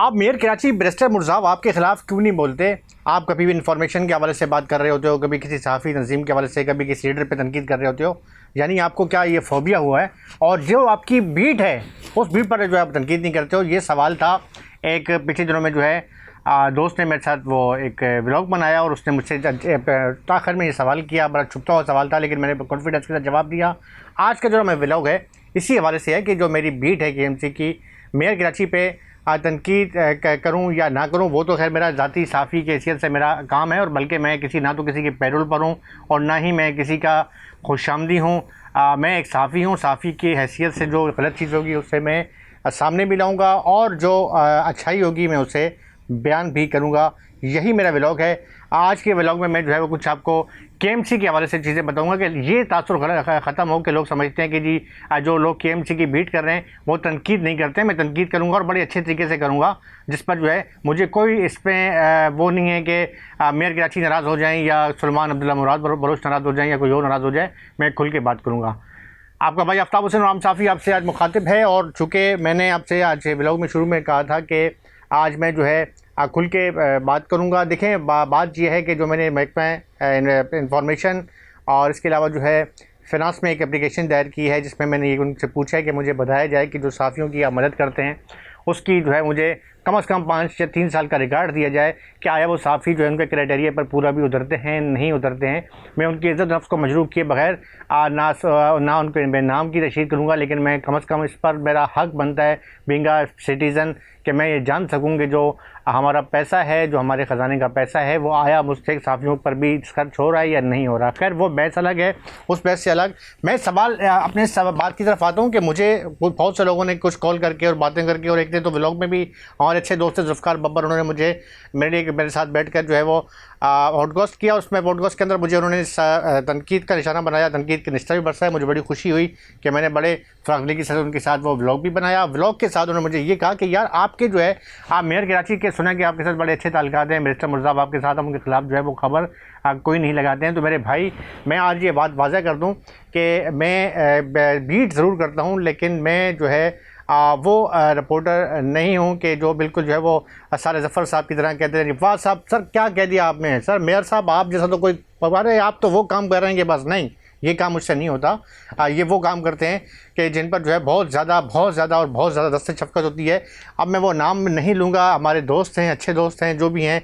आप mayor Karachi barrister मुर्ज़ाब आपके ख़िलाफ़ क्यों नहीं बोलते? आप कभी भी इन्फॉर्मेशन के हवाले से बात कर रहे होते हो, कभी किसी सहाफ़ी तंज़ीम के हवाले से, कभी किसी लीडर पे तनकीद कर रहे होते हो। यानी आपको क्या ये फ़ोबिया हुआ है? और जो आपकी बीट है उस बीट पर जो है आप तनकीद नहीं करते हो। ये सवाल था एक पिछले दिनों में जो है दोस्त ने मेरे साथ वो एक व्लॉग बनाया और उसने मुझसे आखिर में ये सवाल किया। बड़ा छुपता हुआ सवाल था लेकिन मैंने कॉन्फिडेंस के साथ जवाब दिया। आज का जो मैं व्लॉग है इसी हवाले से है कि जो मेरी बीट है KMC की, मेयर कराची पे तनकीद करूं या ना करूं, वो तो खैर मेरा ज़ाती साफ़ी की हैसियत से मेरा काम है, और बल्कि मैं ना तो किसी के पैरोल पर हूं और ना ही मैं किसी का खुशामदी हूं। मैं एक साफ़ी हूं। साफ़ी की हैसियत से जो गलत चीज़ होगी उससे मैं सामने भी लाऊंगा और जो अच्छाई होगी मैं उसे बयान भी करूंगा। यही मेरा व्लॉग है। आज के व्लॉग में मैं जो है वो कुछ आपको KMC के हवाले से चीज़ें बताऊंगा कि ये तासुर ख़त्म हो कि लोग समझते हैं कि जी जो लोग KMC की बीट कर रहे हैं वो तनकीद नहीं करते हैं। मैं तनकीद करूंगा और बड़े अच्छे तरीके से करूंगा, जिस पर जो है मुझे कोई इस पर वो नहीं है कि मेयर कराची नाराज़ हो जाएँ या सुलेमान अब्दुल्ला मुराद बलोच नाराज़ हो जाएँ या कोई और नाराज़ हो जाए। मैं खुल के बात करूँगा। आपका भाई आफ्ताब हुसैन राम साफ़ी आपसे आज मुखातिब है। और चूँकि मैंने आपसे आज व्लॉग में शुरू में कहा था कि आज मैं जो है खुल के बात करूंगा। देखें, बात ये है कि जो मैंने महकमा इंफॉर्मेशन और इसके अलावा जो है फ़िनांस में एक एप्लीकेशन दायर की है, जिसमें मैंने ये उनसे पूछा है कि मुझे बताया जाए कि जो साफ़ियों की आप मदद करते हैं उसकी जो है मुझे कम से कम 5 या 3 साल का रिकॉर्ड दिया जाए कि आया वो साफ़ी जो है उनके क्राइटेरिया पर पूरा भी उतरते हैं नहीं उतरते हैं। मैं उनकी इज़्ज़त नफ्स को मजरूह किए बगैर ना उनके मैं नाम की तशहीर करूँगा, लेकिन मैं कम से कम इस पर मेरा हक़ बनता है बीइंग अ सिटीज़न कि मैं ये जान सकूँ कि जो हमारा पैसा है, जो हमारे ख़जाने का पैसा है, वो आया मुझसे साफ़ियों पर भी खर्च हो रहा है या नहीं हो रहा। खैर वो बहस अलग है, उस बहस से अलग मैं सवाल अपने बात की तरफ आता हूँ कि मुझे बहुत से लोगों ने कुछ कॉल करके और बातें करके, और एक दिन तो व्लॉग में भी हमारे अच्छे दोस्त ज़ुल्फ़िकार बब्बर, उन्होंने मुझे मेरे साथ बैठकर जो है वो पॉडकास्ट किया। उसमें पॉडकास्ट के अंदर मुझे उन्होंने तनकीद का निशाना बनाया, तनकीद की निस्तर भी बरसाया। मुझे बड़ी खुशी हुई कि मैंने बड़े फ़रागली के साथ उनके साथ वो व्लॉग भी बनाया। व्लॉग के साथ उन्होंने मुझे ये कहा कि यार आपके जो है आप मेयर कराची के सुना कि आपके साथ बड़े अच्छे ताल्लुकात हैं बैरिस्टर मुर्ज़ाब आपके साथ, हम उनके ख़िलाफ़ जो है वो खबर कोई नहीं लगाते हैं। तो मेरे भाई, मैं आज ये बात वाज़ह कर दूँ कि मैं बीट ज़रूर करता हूँ, लेकिन मैं जो है वो रिपोर्टर नहीं हूँ कि जो बिल्कुल जो है वो सारे ज़फ़र साहब की तरह कहते हैं वाह साहब सर क्या कह दिया आपने, सर मेयर साहब आप जैसा तो कोई, अरे आप तो वो काम कर रहे हैं कि बस नहीं, ये काम मुझसे नहीं होता। ये वो काम करते हैं कि जिन पर जो है बहुत ज़्यादा और बहुत ज़्यादा दस्त शफ़क़त होती है। अब मैं वो नाम नहीं लूँगा, हमारे दोस्त हैं, अच्छे दोस्त हैं, जो भी हैं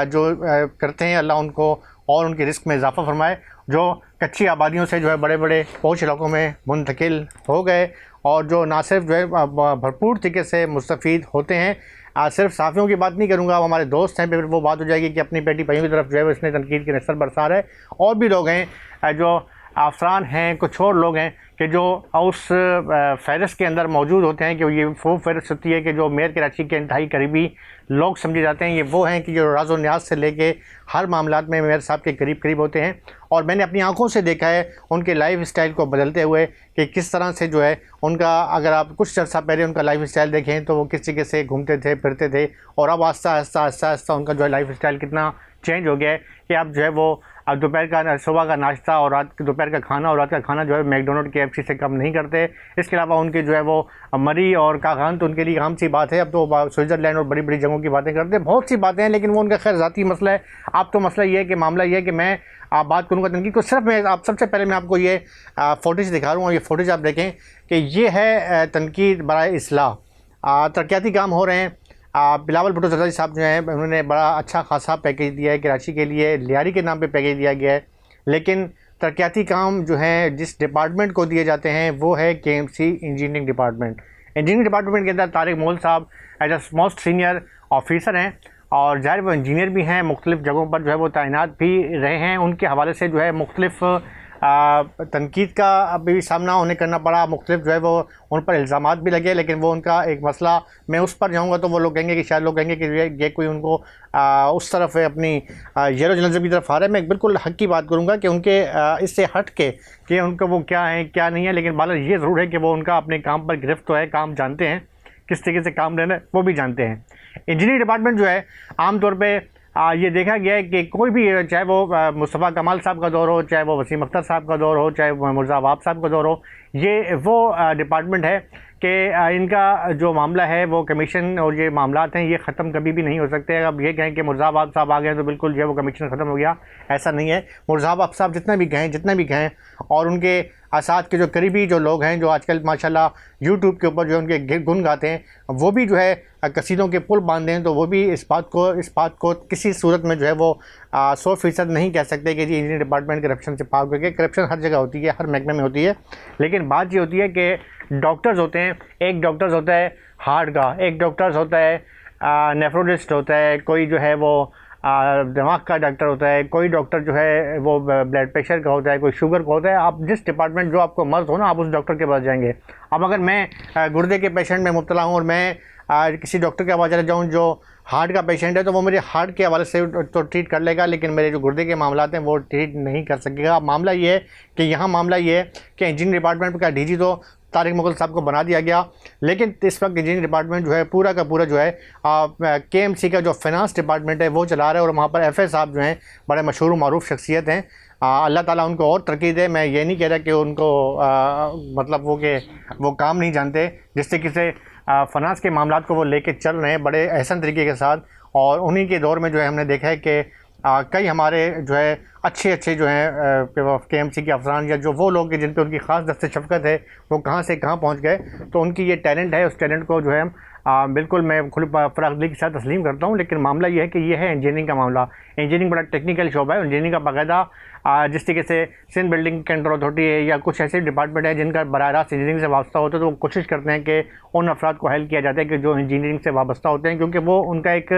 जो करते हैं, अल्लाह उनको और उनके रिस्क में इजाफ़ा फरमाए। जो कच्ची आबादियों से जो है बड़े बड़े पहुँच इलाकों में मुंतकिल हो गए और जो ना सिर्फ जो है भरपूर तरीके से मुस्तफ़ीद होते हैं। सिर्फ साफ़ियों की बात नहीं करूँगा, हमारे दोस्त हैं, फिर वो बात हो जाएगी कि अपनी बेटी भाइयों की तरफ जो है इसने तनकीद के निस्तर बरसा रहा है। और भी लोग हैं जो अफसरान हैं, कुछ और लोग हैं कि जो उस फ़हरिस्त के अंदर मौजूद होते हैं कि ये वो फ़हरिस्त होती है कि जो मेयर कराची के इंतहाई करीबी लोग समझे जाते हैं। ये वो हैं कि जो राज़ो न्याज़ से लेके हर मामलात में मेयर साहब के करीब होते हैं। और मैंने अपनी आंखों से देखा है उनके लाइफ स्टाइल को बदलते हुए कि किस तरह से जो है उनका, अगर आप कुछ अर्सा पहले उनका लाइफ स्टाइल देखें तो वो किस तरीके से घूमते थे फिरते थे, और अब आस्ता उनका जो है लाइफ स्टाइल कितना चेंज हो गया है कि अब जो है वो दोपहर का सुबह का नाश्ता और दोपहर का खाना और रात का खाना जो है मैकडोनल्ड KFC से कम नहीं करते। इसके अलावा उनके जो है वो मरी और कागान तो उनके लिए आम सी बात है। अब तो स्विट्ज़रलैंड और बड़ी बड़ी जगहों की बातें करते हैं, बहुत सी बातें हैं, लेकिन वो उनका खैर ज़ाती मसला है। अब तो मसला ये है कि मामला ये है कि मैं बात करूँगा तनकीद को। सिर्फ मैं सबसे पहले मैं आपको ये फुटेज दिखा रहा हूँ, ये फुटेज आप देखें कि ये है तनकीद बराए इस्लाह। तरक्याती काम हो रहे हैं। बिलावल भुट्टो ज़रदारी साहब जो हैं उन्होंने बड़ा अच्छा खासा पैकेज दिया है कराची के लिए, लियारी के नाम पे पैकेज दिया गया है। लेकिन तरक्याती काम जो हैं जिस डिपार्टमेंट को दिए जाते हैं वो है KMC engineering department. Engineering department के अंदर तारिक मोल साहब as a most senior officer हैं, और ज़ाहिर वो इंजीनियर भी हैं, मुख्तलिफ़ जगहों पर जो है वो तैनात भी रहे हैं। उनके हवाले से जो है मुख्तलिफ़ तनकीद का अभी सामना उन्हें करना पड़ा, मुख्तलिफ जो है वो उन पर इल्ज़ामात भी लगे, लेकिन वो उनका एक मसला, मैं उस पर जाऊँगा तो वो लोग कहेंगे कि शायद लोग कहेंगे कि ये कोई उनको उस तरफ अपनी ज़ेरो जर्नलिज़्म की तरफ आ रहा है। मैं बिल्कुल हक़ की बात करूँगा कि उनके इससे हट के कि उनका वो क्या है क्या नहीं है, लेकिन बाला ये ज़रूर है कि वो उनका अपने काम पर गिरफ्त तो है, काम जानते हैं, किस तरीके से काम लेना है वो भी जानते हैं। इंजीनियरिंग डिपार्टमेंट जो है आम तौर पे ये देखा गया है कि कोई भी, चाहे वो मुस्तफ़ा कमाल साहब का दौर हो, चाहे वो वसीम अख्तर साहब का दौर हो, चाहे वो मिर्ज़ा अवाब साहब का दौर हो, ये वो डिपार्टमेंट है कि इनका जो मामला है वो कमीशन और ये मामलात हैं ये ख़त्म कभी भी नहीं हो सकते। अब ये कहें कि मिर्ज़ा अवाब साहब आ गए तो बिल्कुल जो है वो कमीशन ख़त्म हो गया, ऐसा नहीं है। मिर्ज़ा अवाब साहब जितना भी कहें और उनके साथ के जो करीबी जो लोग हैं जो आजकल माशाल्लाह यूट्यूब के ऊपर जो उनके गुण गाते हैं, वो भी जो है कसीदों के पुल बांधे हैं, तो वो भी इस बात को किसी सूरत में जो है वो 100% नहीं कह सकते कि जी इंजीनियरिंग डिपार्टमेंट करप्शन से पाक हो गए। करप्शन हर जगह होती है, हर महकमे में होती है, लेकिन बात ये होती है कि डॉक्टर्स होते हैं, एक डॉक्टर्स होता है हार्ट का, एक डॉक्टर्स होता है नेफ्रोलॉजिस्ट होता है, कोई जो है वो दिमाग का डॉक्टर होता है, कोई डॉक्टर जो है वो ब्लड प्रेशर का होता है, कोई शुगर का होता है। आप जिस डिपार्टमेंट जो आपको मर्ज हो ना, आप उस डॉक्टर के पास जाएंगे। अब अगर मैं गुर्दे के पेशेंट में मुब्तला हूँ और मैं किसी डॉक्टर के पास चला जाऊँ जो हार्ट का पेशेंट है, तो वो मेरे हार्ट के हवाले से तो ट्रीट कर लेगा, लेकिन मेरे जो गुर्दे के मामलात हैं वो ट्रीट नहीं कर सकेगा। अब मामला ये है कि यहाँ मामला ये है कि इंजीनियरिंग डिपार्टमेंट का डीजी तो तारिक मुगल साहब को बना दिया गया, लेकिन इस वक्त इंजीनियरिंग डिपार्टमेंट जो है पूरा का पूरा जो है KMC का जो फाइनेंस डिपार्टमेंट है वो चला रहा है, और वहाँ पर FA साहब जो हैं बड़े मशहूर मारूफ शख्सियत हैं। अल्लाह ताला उनको और तरक्की दे। मैं ये नहीं कह रहा कि उनको मतलब वो काम नहीं जानते, जिस तरीके से फाइनेंस के मामलात को वो लेके चल रहे हैं बड़े एहसन तरीके के साथ, और उन्हीं के दौर में जो है हमने देखा है कि कई हमारे जो है अच्छे जो हैं KMC के अफसरान या जो वो लोग जिन पे उनकी ख़ास दस्ते शफ़क़त है वो कहाँ से कहाँ पहुँच गए। तो उनकी ये टैलेंट है, उस टैलेंट को जो है बिल्कुल मैं खुली फरागदिली के साथ तस्लीम करता हूँ। लेकिन मामला ये है कि ये है इंजीनियरिंग का मामला। इंजीनियरिंग बड़ा टेक्निकल शोबा है। इंजीनियरिंग का बाकायदा जिस तरीके से सिंध बिल्डिंग कंट्रोल अथॉरिटी है या कुछ ऐसे डिपार्टमेंट है जिनका बराह रास्त इंजीनियरिंग से वाबस्ता होता है, तो वो कोशिश करते हैं कि उन अफराद को हेल्प किया जाता है कि जो इंजीनियरिंग से वाबस्ता होते हैं, क्योंकि वो उनका एक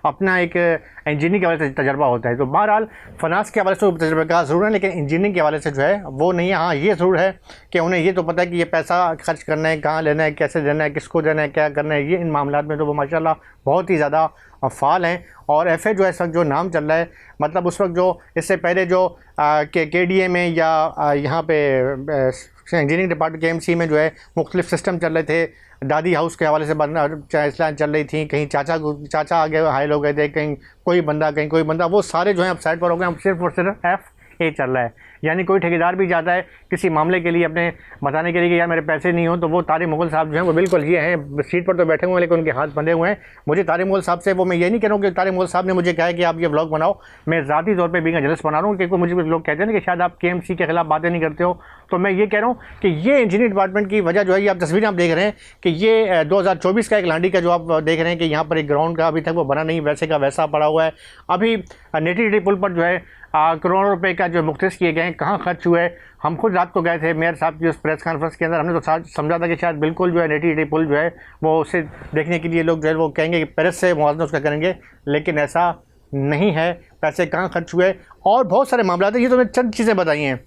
अपना एक इंजीनियरिंग के हवाले से तजर्बा होता है। तो बहरहाल फाइनेंस के हवाले से तजर्बे का ज़रूर है, लेकिन इंजीनियरिंग के हवाले से जो है वो नहीं है। हाँ, ये ज़रूर है कि उन्हें ये तो पता है कि ये पैसा खर्च करना है, कहाँ लेना है, कैसे देना है, किसको देना है, क्या करना है, ये इन मामलों में तो वो माशाल्लाह बहुत ही ज़्यादा फ़ाल हैं। और FA जो है इस वक्त जो नाम चल रहा है, मतलब उस वक्त जो इससे पहले जो KDA में या यहाँ पे इंजीनियरिंग डिपार्टमेंट KMC में जो है मुख्तलिफ सिस्टम चल रहे थे, दादी हाउस के हवाले से इस्लाम चल रही थी, कहीं चाचा आगे हायल हो गए थे, कहीं कोई बंदा, वो सारे जो है अब साइड पर हो गए। अब सिर्फ और सिर्फ FA चल रहा है। यानी कोई ठेकेदार भी जाता है किसी मामले के लिए अपने बताने के लिए कि यार मेरे पैसे नहीं हो, तो वो तारिक मुगल साहब जो हैं वो बिल्कुल ये हैं, सीट पर तो बैठे हुए हैं लेकिन उनके हाथ बंधे हुए हैं। मुझे तारिक मुगल साहब से, वो मैं ये नहीं कह रहा हूँ कि तारिक मुगल साहब ने मुझे कहा है कि आप ये व्लॉग बनाओ, मैं ज़ाती तौर पर भी जलस बना रहा हूँ, क्योंकि मुझे लोग कहते हैं कि शायद आप KMC के खिलाफ बातें नहीं करते हो। तो मैं ये कह रहा हूँ कि ये इंजीनियरिंग डिपार्टमेंट की वजह जो है, ये आप तस्वीरें आप देख रहे हैं कि ये 2024 का एक लांडी का जो आप देख रहे हैं कि यहाँ पर एक ग्राउंड का अभी तक वो बना नहीं, वैसे का वैसा पड़ा हुआ है। अभी नेटी पुल पर जो है करोड़ों रुपए का जो मुख्तस किए गए हैं, कहाँ खर्च हुए। हम खुद रात को गए थे मेयर साहब की उस प्रेस कॉन्फ्रेंस के अंदर, हमने तो समझा था कि शायद बिल्कुल जो है नेटी पुल जो है वो उसे देखने के लिए लोग जो है वो कहेंगे कि पेरिस से मुआवजा उसका करेंगे, लेकिन ऐसा नहीं है। पैसे कहाँ खर्च हुए और बहुत सारे मामला थे। ये तो मैंने चंद चीज़ें बताई हैं।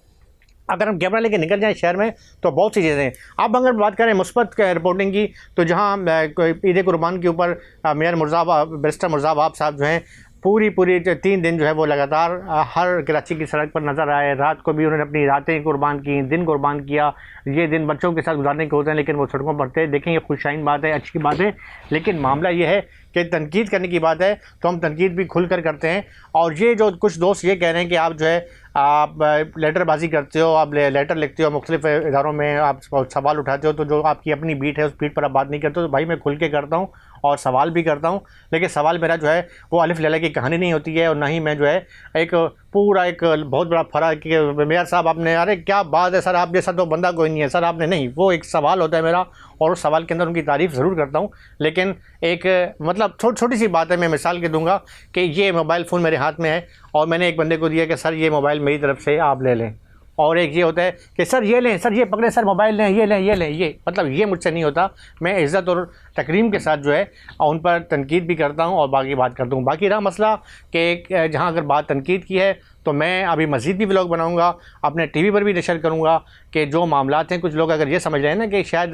अगर हम कैमरा लेके निकल जाएं शहर में तो बहुत सी चीज़ें हैं। अब अगर बात करें मुस्बत रिपोर्टिंग की, तो जहाँ ईद कुर्बान के ऊपर मेयर बैरिस्टर मिर्ज़ा अवाब साहब जो हैं पूरी 3 दिन जो है वो लगातार हर कराची की सड़क पर नज़र आए। रात को भी उन्होंने अपनी रातें कुर्बान की, दिन कुर्बान किया। ये दिन बच्चों के साथ गुजारने के होते हैं, लेकिन वो सड़कों पर थे। देखें, ये खुशाइन बात है, अच्छी बात है, लेकिन मामला ये है कि तनकीद करने की बात है तो हम तनकीद भी खुल कर करते हैं। और ये जो कुछ दोस्त ये कह रहे हैं कि आप जो है आप लेटरबाजी करते हो, आप लेटर लिखते हो, मुख्तलिफ इदारों में आप सवाल उठाते हो, तो जो आपकी अपनी बीट है उस बीट पर आप बात नहीं करते हो। तो भाई मैं खुल के करता हूँ और सवाल भी करता हूँ, लेकिन सवाल मेरा जो है वो अलिफ लैला की कहानी नहीं होती है, और ना ही मैं जो है एक पूरा एक बहुत बड़ा फ़र्क कि मेयर साहब आपने, अरे क्या बात है सर, आप जैसा तो बंदा कोई नहीं है सर, आपने नहीं। वो एक सवाल होता है मेरा, और उस सवाल के अंदर उनकी तारीफ़ ज़रूर करता हूँ। लेकिन एक मतलब छोटी सी बात है, मैं मिसाल के दूंगा कि ये मोबाइल फ़ोन मेरे हाथ में है और मैंने एक बंदे को दिया कि सर ये मोबाइल मेरी तरफ से आप ले लें, और एक ये होता है कि सर ये लें, सर ये पकड़ें, सर मोबाइल लें, ये लें, ये लें, ये मतलब ये मुझसे नहीं होता। मैं इज़्ज़त और तकरीम के साथ जो है उन पर तनकीद भी करता हूँ और बाकी बात करता हूँ। बाकी रहा मसला कि जहाँ अगर बात तनकीद की है तो मैं अभी मज़ीद भी व्लॉग बनाऊंगा, अपने टीवी पर भी नशर करूंगा कि जो मामलात हैं। कुछ लोग अगर ये समझ रहे हैं ना कि शायद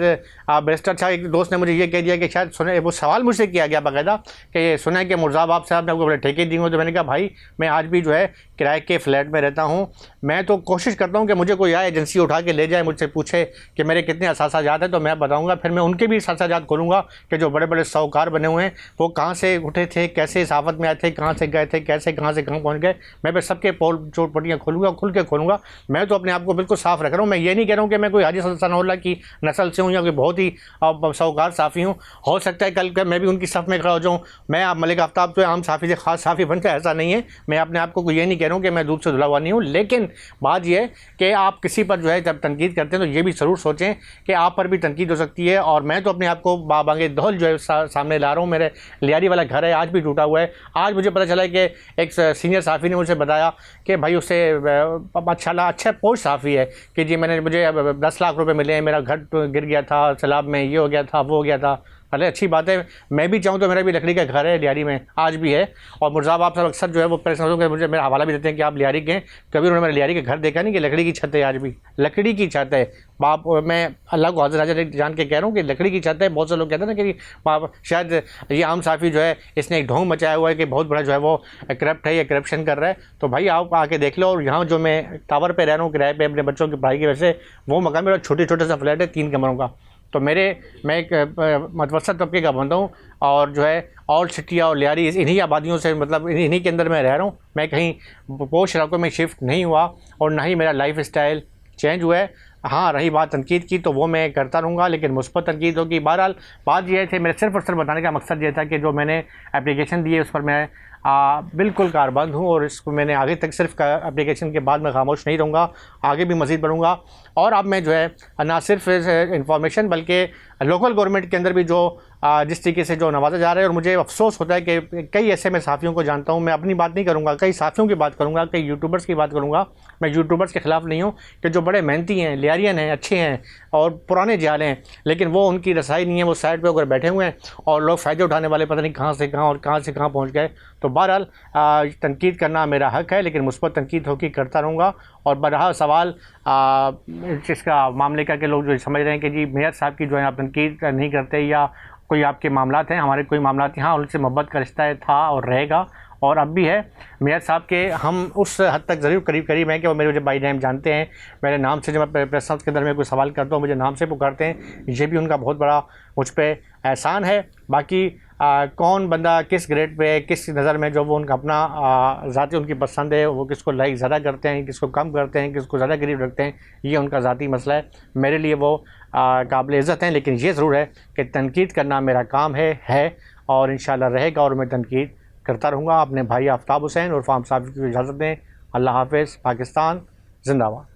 बैरिस्टर अच्छा, एक दोस्त ने मुझे ये कह दिया कि शायद सुने, वो सवाल मुझसे किया गया बाकायदा कि सुना है कि मुर्ज़ाबाद साहब ने आपको बड़े ठेके दिए हों। तो मैंने कहा भाई मैं आज भी जो है किराए के फ्लैट में रहता हूँ। मैं तो कोशिश करता हूँ कि मुझे कोई आए एजेंसी उठा के ले जाए, मुझसे पूछे कि मेरे कितने असासाजात हैं, तो मैं बताऊँगा। फिर मैं उनके भी असासाजात खोलूँगा कि जो बड़े बड़े साहूकार बने हुए हैं वो कहाँ से उठे थे, कैसे इस आफत में आए थे, कहाँ से गए थे, कैसे कहाँ से कहाँ पहुँच गए। मैं फिर सबके पोल चोट पट्टियाँ खोलूँगा, खुल के खोलूँगा। मैं तो अपने आप को बिल्कुल साफ़ रख रहा हूँ। मैं ये नहीं कह रहा हूँ कि मैं कोई हाजी सनाउल्लाह की नस्ल से हूँ या कोई बहुत ही साहूकार साफ़ी हूँ। हो सकता है कल मैं भी उनकी सफ़ में खड़ा हो जाऊँ। मैं आप मलिक आफ्ताब तो आम साफ़ी से ख़ास साफ़ी बन जाए, ऐसा नहीं है। मैं अपने आप को ये नहीं कह रहा हूँ कि मैं दूध से धुला हुआ नहीं हूँ। लेकिन बात यह है कि आप किसी पर जो है जब तनकीद करते हैं तो ये भी ज़रूर सोचें कि आप पर भी तनकीद हो सकती है। और मैं तो अपने आप को बाबांगे दौल जो है सामने ला रहा हूँ। मेरे लियारी वाला घर है, आज भी टूटा हुआ है। आज मुझे पता चला कि एक सीनियर साफ़ी ने मुझे बताया कि भाई उससे अच्छा पोस्ट साफ़ी है कि जी मुझे 10 लाख रुपए मिले हैं, मेरा घर गिर गया था सैलाब में, ये हो गया था, वो हो गया था। अरे अच्छी बात है, मैं भी चाहूँ तो मेरा भी लकड़ी का घर है लियारी में, आज भी है। और मुर्ज़ाबाद साहब अक्सर जो है वो परेशान होकर मुझे मेरा हवाला भी देते हैं कि आप लियारी के, कभी उन्होंने मेरे लियारी के घर देखा नहीं कि लकड़ी की छत है, आज भी लकड़ी की छत है। बाप मैं अल्लाह को हाज़िर हाज़िर जान के कह रहा हूँ कि लकड़ी की छत है। बहुत से लोग कहते हैं ना कि शायद ये आम साफ़ी जो है इसने एक ढोंग मचाया हुआ है कि बहुत बड़ा जो है वो करप्ट है या करप्शन कर रहा है। तो भाई आप आके देख लो। और यहाँ जो मैं टावर पर रह रहा हूँ किराए पर अपने बच्चों की पढ़ाई की वजह से, वो मकान मेरा छोटे सा फ्लैट है 3 कमरों का। तो मैं एक मतवसत तबके का बंदा हूँ और जो है ओल्ड सिटी और लियारी इन्हीं आबादियों से, मतलब इन्हीं के अंदर मैं रह रहा हूँ। मैं कहीं पोश इलाकों में शिफ्ट नहीं हुआ और ना ही मेरा लाइफ स्टाइल चेंज हुआ है। हाँ, रही बात तनकीद की तो वो मैं करता रहूँगा, लेकिन मुस्बत तनकीद होगी। बहरहाल बात यह थी, मेरे सिर्फ और सिर्फ बताने का मकसद ये था कि जो मैंने एप्लीकेशन दी है उस पर मैं बिल्कुल कारबंद हूँ। और इसको मैंने आगे तक सिर्फ एप्लीकेशन के बाद मैं खामोश नहीं रहूँगा, आगे भी मज़ीद बढ़ूँगा। और अब मैं जो है ना सिर्फ इंफॉर्मेशन बल्कि लोकल गवर्नमेंट के अंदर भी जो जिस तरीके से जो नवाजा जा रहा है, और मुझे अफसोस होता है कि कई ऐसे मैं साफ़ियों को जानता हूँ। मैं अपनी बात नहीं करूँगा, कई साफ़ियों की बात करूँगा, कई यूट्यूबर्स की बात करूँगा। मैं यूट्यूबर्स के ख़िलाफ़ नहीं हूँ कि जो बड़े मेहनती हैं, लियारियन हैं, अच्छे हैं और पुराने जाल हैं, लेकिन वो उनकी रसाई नहीं है। वो साइड पे होकर बैठे हुए हैं और लोग फ़ायदे उठाने वाले पता नहीं कहाँ से कहाँ और कहाँ से कहाँ पहुँच गए। तो बहरहाल तनकीद करना मेरा हक़ है, लेकिन मुस्बत तनकीद होगी करता रहूँगा। और बहरहाल सवाल जिसका मामले का कि लोग जो समझ रहे हैं कि जी मेयर साहब की जो है आप तनकीद नहीं करते या कोई आपके मामलात हैं, हमारे कोई मामलात यहाँ उनसे मोहब्बत का रिश्ता था और रहेगा और अब भी है। मेयर साहब के हम उस हद तक ज़रूर करीब हैं कि वो मुझे बाई नेम जानते हैं। मेरे नाम से जब मैं प्रेस हाउस के अंदर में कोई सवाल करता हूँ मुझे नाम से पुकारते हैं। ये भी उनका बहुत बड़ा मुझ पर एहसान है। बाकी कौन बंदा किस ग्रेड पे, किस नज़र में, जो वो उनका अपना ज़ाती उनकी पसंद है, वो किसको लाइक ज़्यादा करते हैं, किसको कम करते हैं, किसको ज़्यादा करीब रखते हैं, ये उनका ज़ाती मसला है। मेरे लिए वो काबिल इज़्ज़त हैं। लेकिन ये ज़रूर है कि तनकीद करना मेरा काम है और इंशाअल्लाह रहेगा और मैं तनकीद करता रहूँगा। अपने भाई आफ्ताब हुसैन और फार्म साहब की इजाज़त दें। अल्लाह हाफ़िज़। पाकिस्तान ज़िंदाबाद।